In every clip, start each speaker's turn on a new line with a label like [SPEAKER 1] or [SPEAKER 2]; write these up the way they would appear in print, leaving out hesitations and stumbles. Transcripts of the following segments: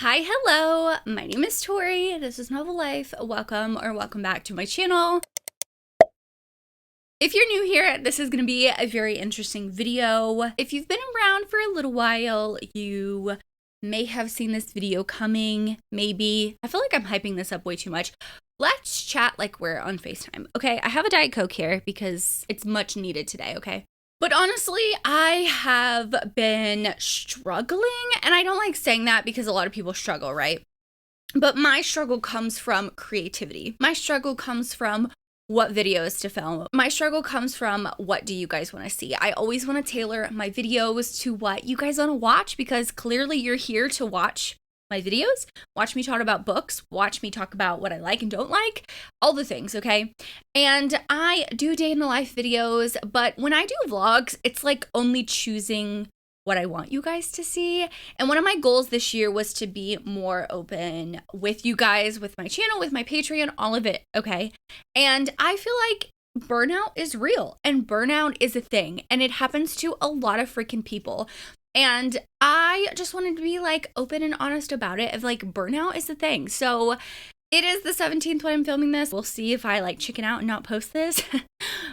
[SPEAKER 1] Hi, hello. My name is Tori. This is Novel Life. Welcome back to my channel. If you're new here, this is going to be a very interesting video. If you've been around for a little while, you may have seen this video coming, maybe. I feel like I'm hyping this up way too much. Let's chat like we're on FaceTime, okay? I have a Diet Coke here because it's much needed today, okay? But honestly, I have been struggling, and I don't like saying that because a lot of people struggle, right? But my struggle comes from creativity. My struggle comes from what videos to film. My struggle comes from what do you guys want to see? I always want to tailor my videos to what you guys want to watch because clearly you're here to watch my videos, watch me talk about books, watch me talk about what I like and don't like, all the things, okay? And I do day in the life videos, but when I do vlogs, it's like only choosing what I want you guys to see. And one of my goals this year was to be more open with you guys, with my channel, with my Patreon, all of it, okay? And I feel like burnout is real and burnout is a thing and it happens to a lot of freaking people. And I just wanted to be like open and honest about it of like burnout is a thing. So it is the 17th when I'm filming this. We'll see if I like chicken out and not post this.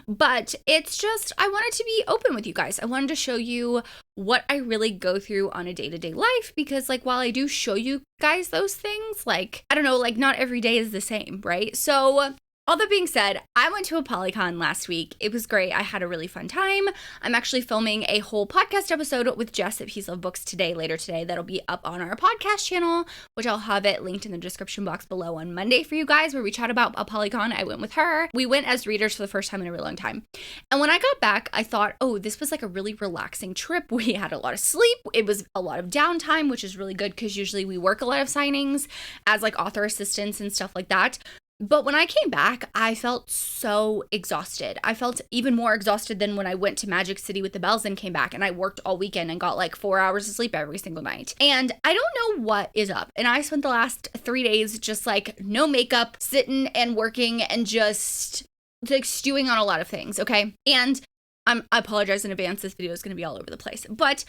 [SPEAKER 1] But it's just, I wanted to be open with you guys. I wanted to show you what I really go through on a day-to-day life because like while I do show you guys those things, like, I don't know, like not every day is the same, right? So all that being said, I went to a Polycon last week. It was great. I had a really fun time. I'm actually filming a whole podcast episode with Jess at Peace Love Books later today. That'll be up on our podcast channel, which I'll have it linked in the description box below on Monday for you guys, where we chat about a Polycon. I went with her. We went as readers for the first time in a really long time. And when I got back, I thought, oh, this was like a really relaxing trip. We had a lot of sleep. It was a lot of downtime, which is really good because usually we work a lot of signings as like author assistants and stuff like that. But when I came back, I felt so exhausted. I felt even more exhausted than when I went to Magic City with the Bells and came back and I worked all weekend and got like 4 hours of sleep every single night. And I don't know what is up. And I spent the last 3 days just like no makeup, sitting and working and just like stewing on a lot of things, okay? And I apologize in advance. This video is going to be all over the place. But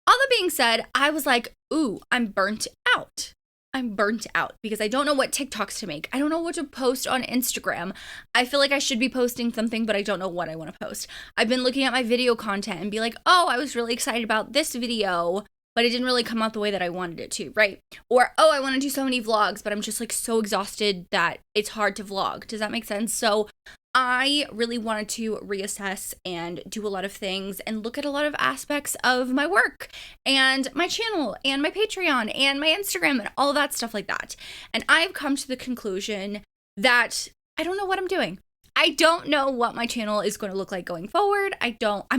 [SPEAKER 1] all that being said, I was like, ooh, I'm burnt out. I'm burnt out because I don't know what TikToks to make. I don't know what to post on Instagram. I feel like I should be posting something, but I don't know what I want to post. I've been looking at my video content and be like, oh, I was really excited about this video, but it didn't really come out the way that I wanted it to, right? Or, oh, I want to do so many vlogs, but I'm just like so exhausted that it's hard to vlog. Does that make sense? So I really wanted to reassess and do a lot of things and look at a lot of aspects of my work and my channel and my Patreon and my Instagram and all of that stuff like that. And I've come to the conclusion that I don't know what I'm doing. I don't know what my channel is going to look like going forward. I'm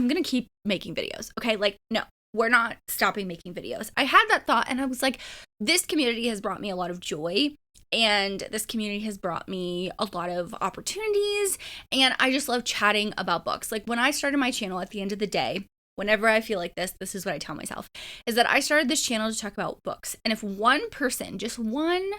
[SPEAKER 1] going to keep making videos. Okay. Like, no, we're not stopping making videos. I had that thought and I was like, this community has brought me a lot of joy. And this community has brought me a lot of opportunities. And I just love chatting about books. Like when I started my channel at the end of the day, whenever I feel like this is what I tell myself, is that I started this channel to talk about books. And if one person, just one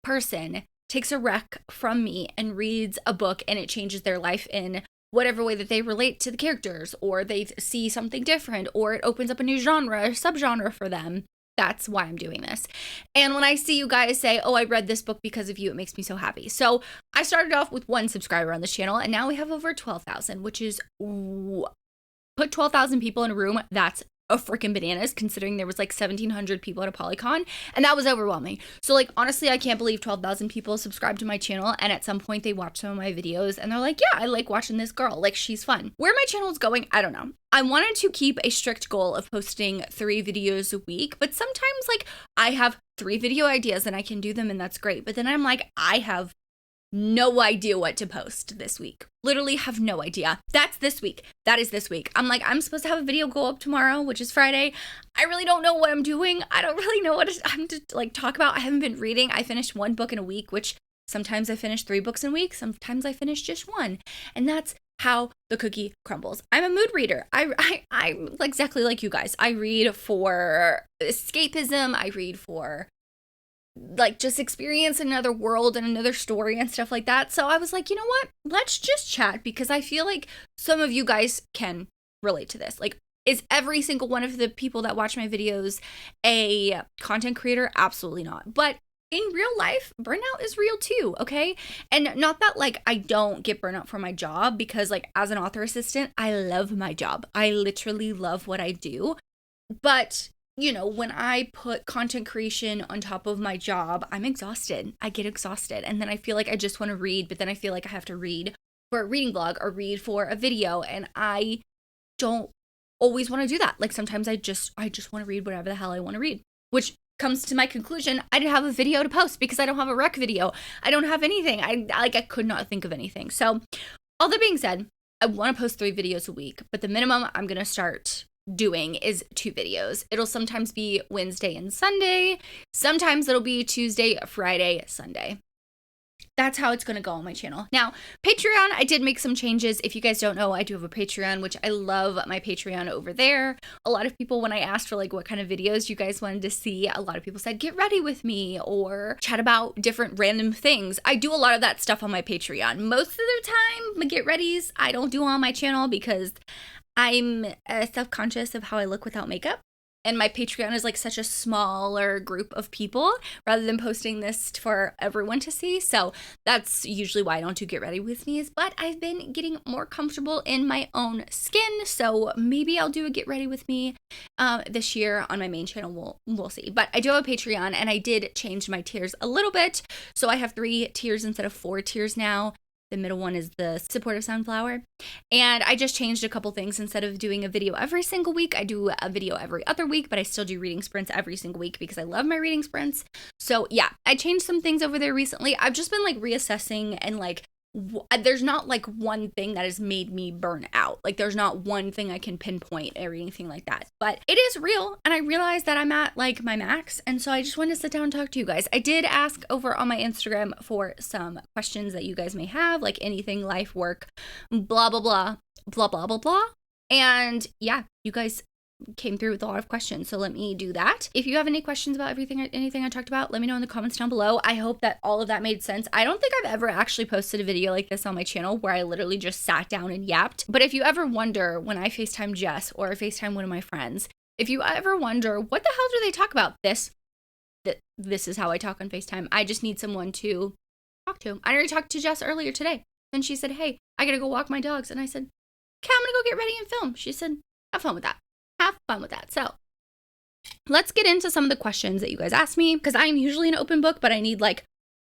[SPEAKER 1] person takes a rec from me and reads a book and it changes their life in whatever way that they relate to the characters or they see something different or it opens up a new genre or subgenre for them, that's why I'm doing this. And when I see you guys say, oh, I read this book because of you, it makes me so happy. So I started off with 1 subscriber on this channel and now we have over 12,000, which is, put 12,000 people in a room. That's a freaking bananas considering there was like 1,700 people at a Polycon and that was overwhelming. So like, honestly, I can't believe 12,000 people subscribed to my channel and at some point they watch some of my videos and they're like, yeah, I like watching this girl. Like she's fun. Where my channel is going, I don't know. I wanted to keep a strict goal of posting 3 videos a week, but sometimes like I have 3 video ideas and I can do them and that's great. But then I'm like, I have no idea what to post this week. Literally have no idea. That's this week. That is this week. I'm like, I'm supposed to have a video go up tomorrow, which is Friday. I really don't know what I'm doing. I don't really know what I'm to like talk about. I haven't been reading. I finished 1 book in a week, which sometimes I finish 3 books in a week. Sometimes I finish just 1. And that's how the cookie crumbles. I'm a mood reader. I'm exactly like you guys. I read for escapism. I read for like just experience another world and another story and stuff like that. So I was like, you know what? Let's just chat because I feel like some of you guys can relate to this. Like Is every single one of the people that watch my videos a content creator? Absolutely not. But in real life, burnout is real too, okay? And not that like I don't get burnout from my job, because like as an author assistant, I love my job. I literally love what I do. But you know, when I put content creation on top of my job, I'm exhausted. I get exhausted. And then I feel like I just want to read, but then I feel like I have to read for a reading blog or read for a video. And I don't always want to do that. Like sometimes I just want to read whatever the hell I want to read, which comes to my conclusion. I didn't have a video to post because I don't have a rec video. I don't have anything. I could not think of anything. So all that being said, I want to post 3 videos a week, but the minimum I'm going to start doing is 2 videos. It'll sometimes be Wednesday and Sunday. Sometimes it'll be Tuesday, Friday, Sunday. That's how it's going to go on my channel. Now, Patreon, I did make some changes. If you guys don't know, I do have a Patreon, which I love my Patreon over there. A lot of people, when I asked for like what kind of videos you guys wanted to see, a lot of people said, get ready with me or chat about different random things. I do a lot of that stuff on my Patreon. Most of the time, my get readies, I don't do on my channel because I'm self-conscious of how I look without makeup. And my Patreon is like such a smaller group of people rather than posting this for everyone to see. So that's usually why I don't do get ready with me's. But I've been getting more comfortable in my own skin. So maybe I'll do a get ready with me this year on my main channel. We'll see. But I do have a Patreon and I did change my tiers a little bit. So I have 3 tiers instead of 4 tiers now. The middle one is the supportive sunflower. And I just changed a couple things. Instead of doing a video every single week, I do a video every other week, but I still do reading sprints every single week because I love my reading sprints. So yeah, I changed some things over there recently. I've just been like reassessing and like, there's not like one thing that has made me burn out. Like there's not one thing I can pinpoint or anything like that, but it is real. And I realized that I'm at like my max. And so I just wanted to sit down and talk to you guys. I did ask over on my Instagram for some questions that you guys may have, like anything, life, work, blah, blah, blah, blah, blah, blah, blah. And yeah, you guys came through with a lot of questions, so let me do that. If you have any questions about anything I talked about, let me know in the comments down below. I hope that all of that made sense. I don't think I've ever actually posted a video like this on my channel where I literally just sat down and yapped. But if you ever wonder when I FaceTime Jess or FaceTime one of my friends, if you ever wonder what the hell do they talk about, this is how I talk on FaceTime. I just need someone to talk to. I already talked to Jess earlier today. Then she said, hey, I gotta go walk my dogs. And I said, okay, I'm gonna go get ready and film. She said, have fun with that. Have fun with that. So let's get into some of the questions that you guys asked me, because I'm usually an open book, but I need like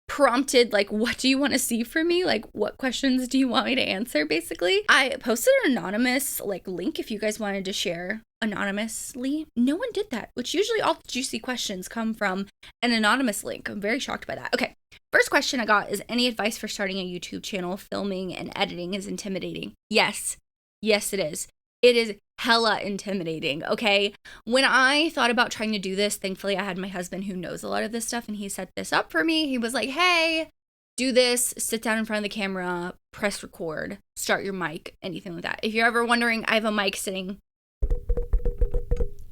[SPEAKER 1] prompted, like, what do you want to see from me? Like, what questions do you want me to answer? Basically, I posted an anonymous like link if you guys wanted to share anonymously. No one did that, which usually all the juicy questions come from an anonymous link. I'm very shocked by that. Okay. First question I got is, any advice for starting a YouTube channel? Filming and editing is intimidating. Yes, it is. It is hella intimidating, okay? When I thought about trying to do this, thankfully I had my husband who knows a lot of this stuff, and he set this up for me. He was like, hey, do this, sit down in front of the camera, press record, start your mic, anything like that. If you're ever wondering, I have a mic sitting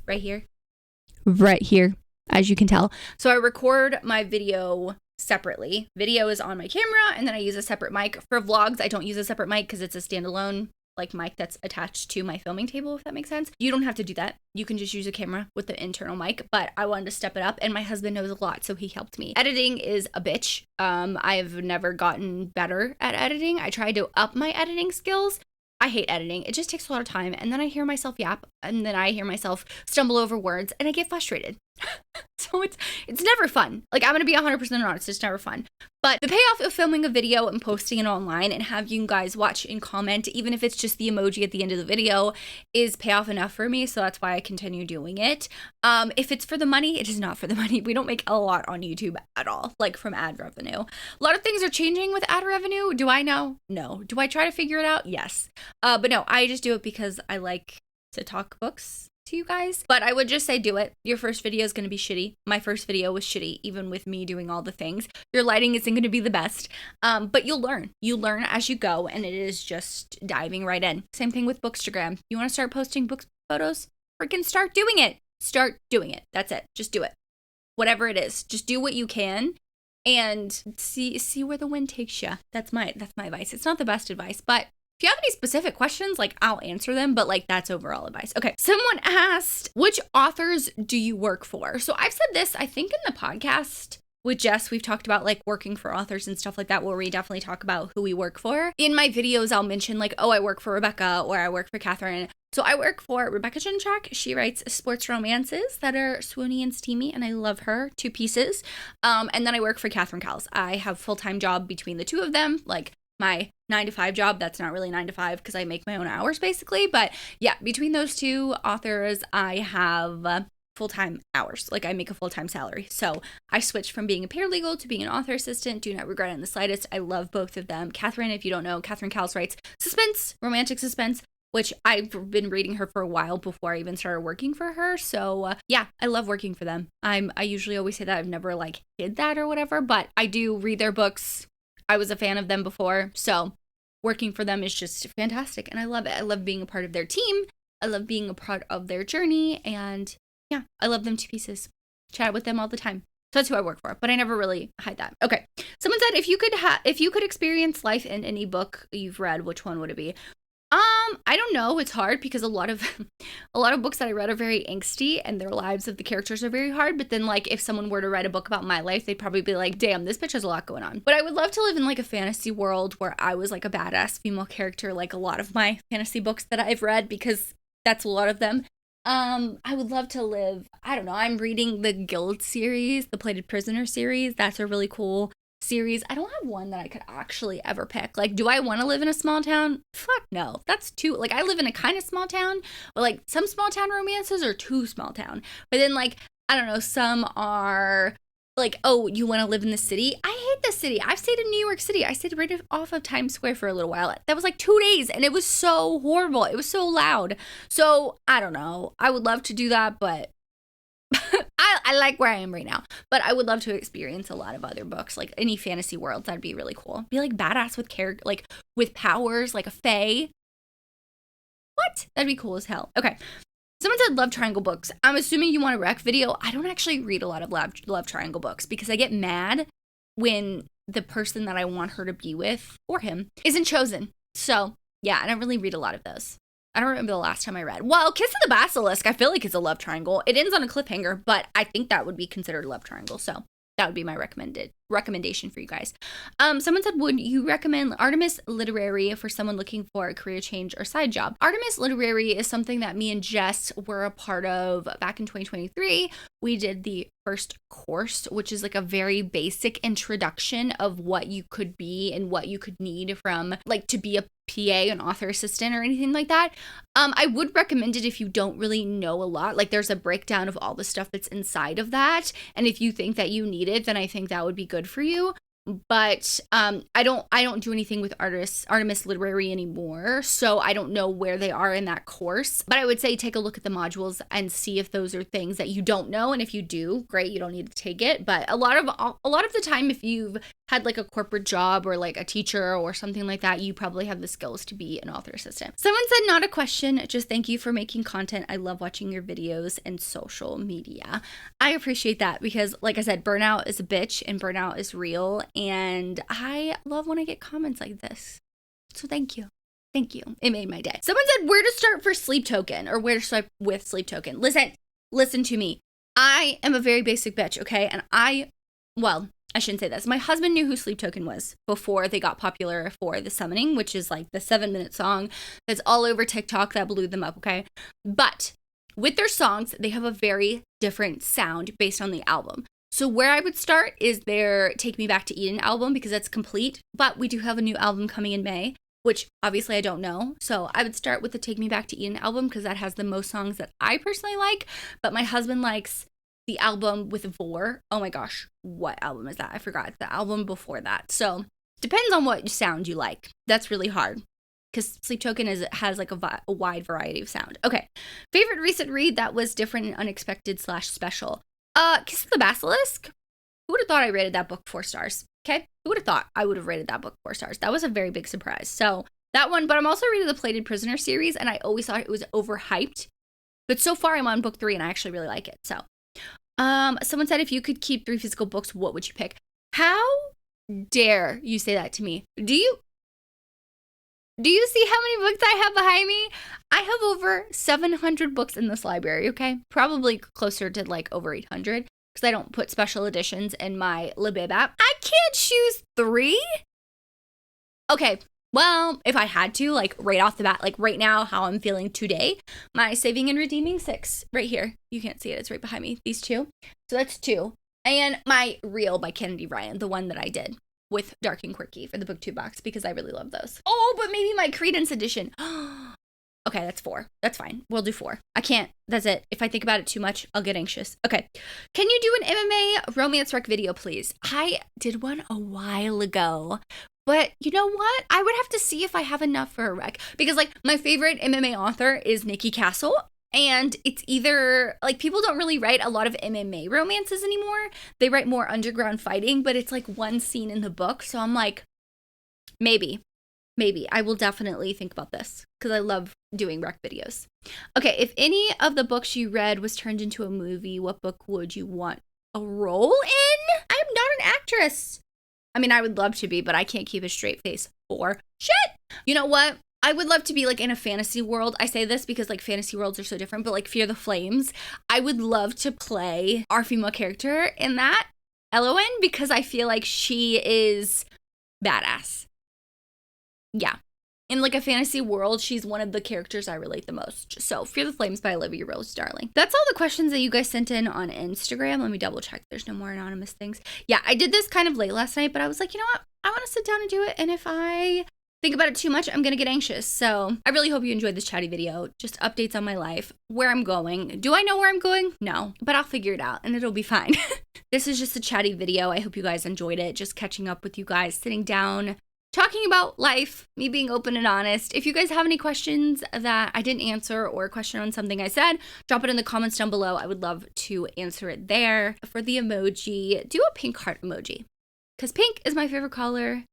[SPEAKER 1] right here, as you can tell. So I record my video separately. Video is on my camera, and then I use a separate mic. For vlogs, I don't use a separate mic because it's a standalone like mic that's attached to my filming table, if that makes sense. You don't have to do that. You can just use a camera with the internal mic, but I wanted to step it up, and my husband knows a lot, so he helped me. Editing is a bitch. I've never gotten better at editing. I tried to up my editing skills. I hate editing. It just takes a lot of time, and then I hear myself yap, and then I hear myself stumble over words, and I get frustrated. So it's never fun. Like, I'm gonna be 100% honest, it's never fun. But the payoff of filming a video and posting it online and have you guys watch and comment, even if it's just the emoji at the end of the video, is payoff enough for me. So that's why I continue doing it. If it's for the money, it is not for the money. We don't make a lot on YouTube at all, like from ad revenue. A lot of things are changing with ad revenue. Do I know? No. Do I try to figure it out? Yes. But no, I just do it because I like to talk books to you guys. But I would just say do it. Your first video is going to be shitty. My first video was shitty, even with me doing all the things. Your lighting isn't going to be the best, but you'll learn. You learn as you go, and it is just diving right in. Same thing with Bookstagram. You want to start posting book photos? Freaking start doing it. Start doing it. That's it. Just do it. Whatever it is, just do what you can and see where the wind takes you. That's my advice. It's not the best advice, but If you have any specific questions, like I'll answer them, but like that's overall advice. Okay. Someone asked, which authors do you work for? So I've said this, I think in the podcast with Jess, we've talked about like working for authors and stuff like that, where we definitely talk about who we work for. In my videos, I'll mention like, oh, I work for Rebecca or I work for Catherine. So I work for Rebecca Chinchak. She writes sports romances that are swoony and steamy, and I love her to pieces. And then I work for Catherine Cowles. I have full-time job between the two of them, like my 9-to-5 job. That's not really 9-to-5 because I make my own hours basically. But yeah, between those two authors, I have full-time hours. Like I make a full-time salary. So I switched from being a paralegal to being an author assistant. Do not regret it in the slightest. I love both of them. Catherine, if you don't know, Catherine Cowles writes suspense, romantic suspense, which I've been reading her for a while before I even started working for her. So yeah, I love working for them. I usually always say that I've never like hid that or whatever, but I do read their books. I was a fan of them before. So working for them is just fantastic. And I love it. I love being a part of their team. I love being a part of their journey. And yeah, I love them to pieces. Chat with them all the time. So that's who I work for, but I never really hide that. Okay. Someone said, if you could experience life in any book you've read, which one would it be? I don't know. It's hard because a lot of books that I read are very angsty and their lives of the characters are very hard. But then like if someone were to write a book about my life, they'd probably be like, damn, this bitch has a lot going on. But I would love to live in like a fantasy world where I was like a badass female character, like a lot of my fantasy books that I've read, because that's a lot of them. I would love to live, I don't know, I'm reading the Guild series, the Plated Prisoner series. That's a really cool series. I don't have one that I could actually ever pick. Like, do I want to live in a small town? Fuck no. That's too, like, I live in a kind of small town, but like some small town romances are too small town. But then like, I don't know, some are like, oh, you want to live in the city? I hate the city. I've stayed in New York City. I stayed right off of Times Square for a little while. That was like 2 days and it was so horrible. It was so loud. So I don't know. I would love to do that, but I like where I am right now. But I would love to experience a lot of other books, like any fantasy worlds. That'd be really cool. Be like badass with character, like with powers, like a fae. What? That'd be cool as hell. Okay. Someone said love triangle books. I'm assuming you want a rec video. I don't actually read a lot of love triangle books because I get mad when the person that I want her to be with, or him, isn't chosen. So yeah, I don't really read a lot of those. I don't remember the last time I read. Well, Kiss of the Basilisk, I feel like it's a love triangle. It ends on a cliffhanger, but I think that would be considered a love triangle. So that would be my recommendation for you guys. Someone said, would you recommend Artemis Literary for someone looking for a career change or side job? Artemis Literary is something that me and Jess were a part of back in 2023. We did the first course, which is like a very basic introduction of what you could be and what you could need from like to be a PA, an author assistant or anything like that. I would recommend it if you don't really know a lot. Like there's a breakdown of all the stuff that's inside of that. And if you think that you need it, then I think that would be good for you. But I don't do anything with Artemis Literary anymore, so I don't know where they are in that course. But I would say take a look at the modules and see if those are things that you don't know, and if you do, great, you don't need to take it. But a lot of the time, if you've had like a corporate job or like a teacher or something like that, you probably have the skills to be an author assistant. Someone said, not a question, just thank you for making content. I love watching your videos and social media. I appreciate that because, like I said, burnout is a bitch and burnout is real. And I love when I get comments like this. So thank you. Thank you. It made my day. Someone said where to start for Sleep Token or where to start with Sleep Token. Listen to me. I am a very basic bitch, okay? And I shouldn't say this. My husband knew who Sleep Token was before they got popular for The Summoning, which is like the 7-minute song that's all over TikTok that blew them up, okay? But with their songs, they have a very different sound based on the album. So where I would start is their Take Me Back to Eden album because that's complete, but we do have a new album coming in May, which obviously I don't know. So I would start with the Take Me Back to Eden album because that has the most songs that I personally like, but my husband likes the album with Vor. Oh my gosh, what album is that? I forgot. It's the album before that. So depends on what sound you like. That's really hard because Sleep Token has like a wide variety of sound. Okay, favorite recent read that was different and unexpected / special. Kiss of the Basilisk. Who would have thought I rated that book 4 stars? Okay, who would have thought I would have rated that book 4 stars? That was a very big surprise. So that one, but I'm also reading the Plated Prisoner series, and I always thought it was overhyped. But so far, I'm on book 3, and I actually really like it. So, someone said if you could keep 3 physical books, what would you pick? How dare you say that to me? Do you see how many books I have behind me? I have over 700 books in this library, okay? Probably closer to like over 800 because I don't put special editions in my Libib app. I can't choose 3? Okay, well, if I had to, like right off the bat, like right now, how I'm feeling today, my saving and redeeming 6 right here. You can't see it, it's right behind me, these 2. So that's 2. And my Reel by Kennedy Ryan, the one that I did with Dark and Quirky for the BookTube box because I really love those. Oh, but maybe my Credence edition. Okay, that's 4. That's fine. We'll do 4. I can't. That's it. If I think about it too much, I'll get anxious. Okay. Can you do an MMA romance rec video, please? I did one a while ago. But you know what? I would have to see if I have enough for a rec. Because, like, my favorite MMA author is Nikki Castle. And it's either, like, people don't really write a lot of MMA romances anymore. They write more underground fighting. But it's, like, one scene in the book. So I'm like, maybe. I will definitely think about this. Because I love doing rec videos. Okay, if any of the books you read was turned into a movie, what book would you want a role in? I am not an actress. I mean, I would love to be, but I can't keep a straight face for shit. You know what? I would love to be like in a fantasy world. I say this because like fantasy worlds are so different, but like Fear the Flames, I would love to play our female character in that, Elowen, because I feel like she is badass. Yeah. In like a fantasy world, she's one of the characters I relate the most. So Fear the Flames by Olivia Rose Darling. That's all the questions that you guys sent in on Instagram. Let me double check. There's no more anonymous things. Yeah, I did this kind of late last night, but I was like, you know what? I want to sit down and do it. And if I think about it too much, I'm going to get anxious. So I really hope you enjoyed this chatty video. Just updates on my life, where I'm going. Do I know where I'm going? No, but I'll figure it out and it'll be fine. This is just a chatty video. I hope you guys enjoyed it. Just catching up with you guys, sitting down, talking about life, me being open and honest. If you guys have any questions that I didn't answer or a question on something I said, drop it in the comments down below. I would love to answer it there. For the emoji, do a pink heart emoji because pink is my favorite color.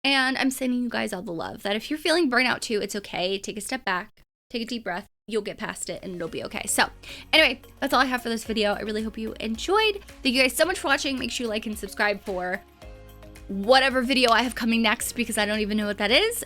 [SPEAKER 1] And I'm sending you guys all the love that if you're feeling burnout too, it's okay. Take a step back, take a deep breath. You'll get past it and it'll be okay. So anyway, that's all I have for this video. I really hope you enjoyed. Thank you guys so much for watching. Make sure you like and subscribe for whatever video I have coming next because I don't even know what that is.